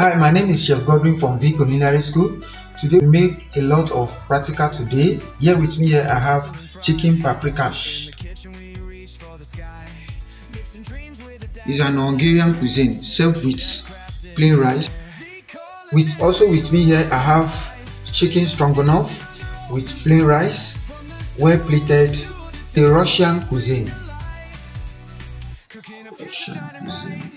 Hi, my name is Chef Godwin from VEE Culinary School. Today we make a lot of practical today. Here with me I have chicken paprika. It's an Hungarian cuisine served with plain rice. Also with me here I have chicken stroganoff with plain rice, well plated, the Russian cuisine. Russian cuisine.